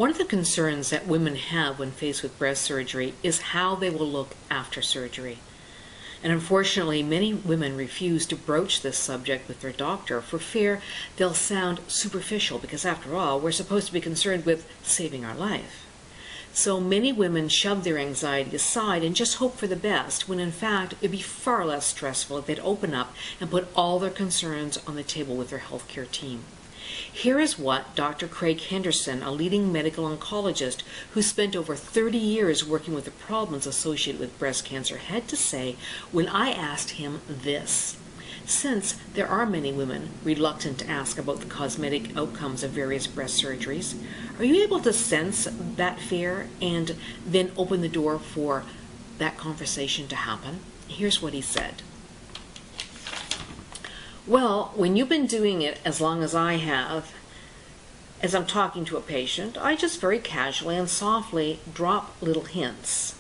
One of the concerns that women have when faced with breast surgery is how they will look after surgery. And unfortunately, many women refuse to broach this subject with their doctor for fear they'll sound superficial, because after all, we're supposed to be concerned with saving our life. So many women shove their anxiety aside and just hope for the best, when in fact it'd be far less stressful if they'd open up and put all their concerns on the table with their healthcare team. Here is what Dr. Craig Henderson, a leading medical oncologist who spent over 30 years working with the problems associated with breast cancer, had to say when I asked him this. Since there are many women reluctant to ask about the cosmetic outcomes of various breast surgeries, are you able to sense that fear and then open the door for that conversation to happen? Here's what he said. Well, when you've been doing it as long as I have, as I'm talking to a patient, I just very casually and softly drop little hints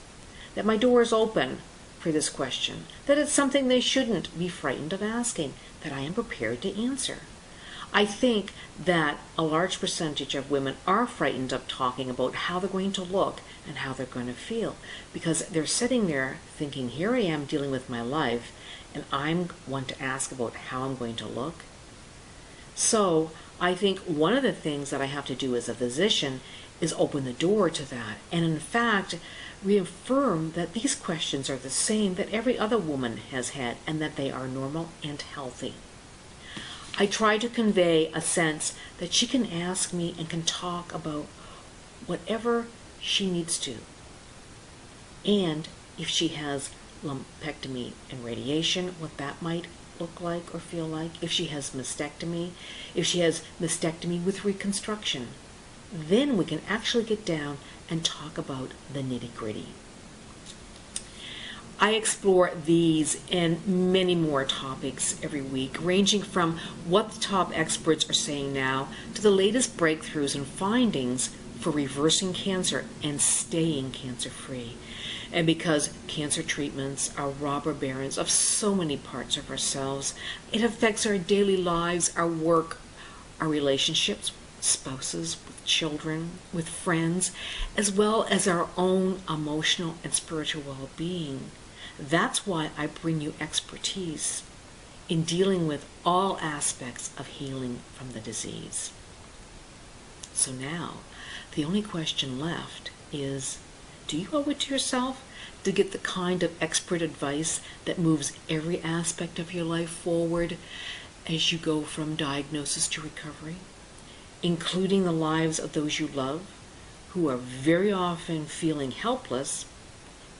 that my door is open for this question, that it's something they shouldn't be frightened of asking, that I am prepared to answer. I think that a large percentage of women are frightened of talking about how they're going to look and how they're going to feel, because they're sitting there thinking, here I am dealing with my life, and I want to ask about how I'm going to look. So I think one of the things that I have to do as a physician is open the door to that, and in fact reaffirm that these questions are the same that every other woman has had, and that they are normal and healthy. I try to convey a sense that she can ask me and can talk about whatever she needs to. And if she has lumpectomy and radiation, what that might look like or feel like. If she has mastectomy, if she has mastectomy with reconstruction, then we can actually get down and talk about the nitty-gritty. I explore these and many more topics every week, ranging from what the top experts are saying now to the latest breakthroughs and findings for reversing cancer and staying cancer-free. And because cancer treatments are robber barons of so many parts of ourselves, it affects our daily lives, our work, our relationships, spouses, with children, with friends, as well as our own emotional and spiritual well-being. That's why I bring you expertise in dealing with all aspects of healing from the disease. So now, the only question left is, do you owe it to yourself to get the kind of expert advice that moves every aspect of your life forward as you go from diagnosis to recovery, including the lives of those you love, who are very often feeling helpless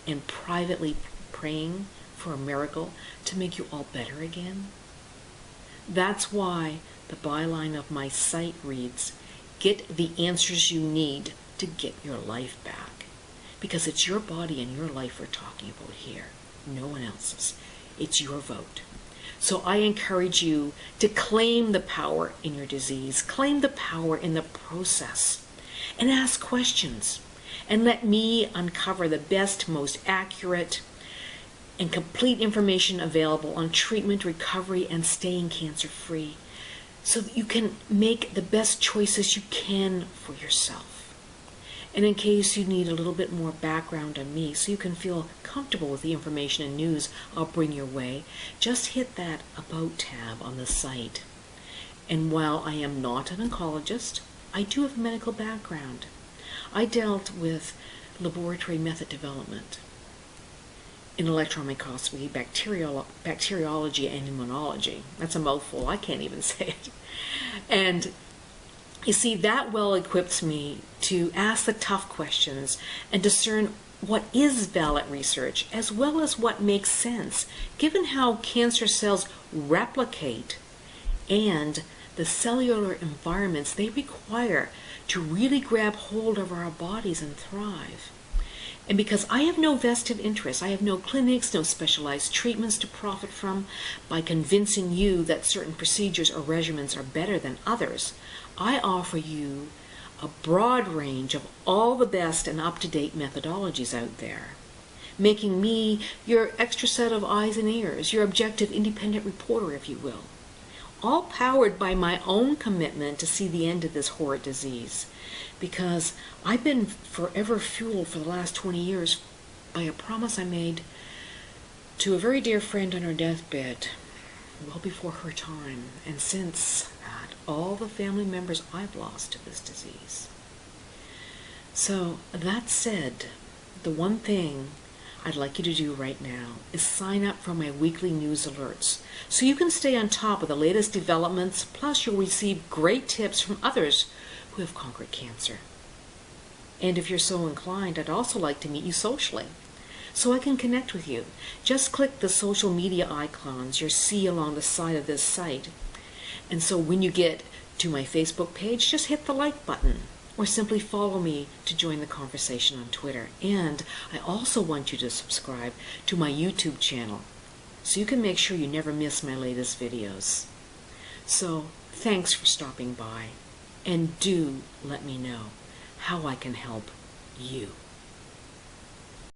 and privately praying for a miracle to make you all better again? That's why the byline of my site reads, "Get the answers you need to get your life back." Because it's your body and your life we're talking about here, no one else's. It's your vote. So I encourage you to claim the power in your disease, claim the power in the process, and ask questions. And let me uncover the best, most accurate, and complete information available on treatment, recovery, and staying cancer-free, so that you can make the best choices you can for yourself. And in case you need a little bit more background on me so you can feel comfortable with the information and news I'll bring your way, just hit that About tab on the site. And while I am not an oncologist, I do have a medical background. I dealt with laboratory method development in electron microscopy, bacteriology, and immunology. That's a mouthful. I can't even say it. And you see, that well equips me to ask the tough questions and discern what is valid research, as well as what makes sense, given how cancer cells replicate and the cellular environments they require to really grab hold of our bodies and thrive. And because I have no vested interest, I have no clinics, no specialized treatments to profit from, by convincing you that certain procedures or regimens are better than others, I offer you a broad range of all the best and up-to-date methodologies out there, making me your extra set of eyes and ears, your objective independent reporter, if you will. all powered by my own commitment to see the end of this horrid disease, because I've been forever fueled for the last 20 years by a promise I made to a very dear friend on her deathbed, well before her time, and since that, all the family members I've lost to this disease. So, that said, the one thing I'd like you to do right now is sign up for my weekly news alerts so you can stay on top of the latest developments, plus you'll receive great tips from others who have conquered cancer. And if you're so inclined, I'd also like to meet you socially so I can connect with you. Just click the social media icons you see along the side of this site. And so when you get to my Facebook page, just hit the like button, or simply follow me to join the conversation on Twitter. And I also want you to subscribe to my YouTube channel so you can make sure you never miss my latest videos. So thanks for stopping by, and do let me know how I can help you.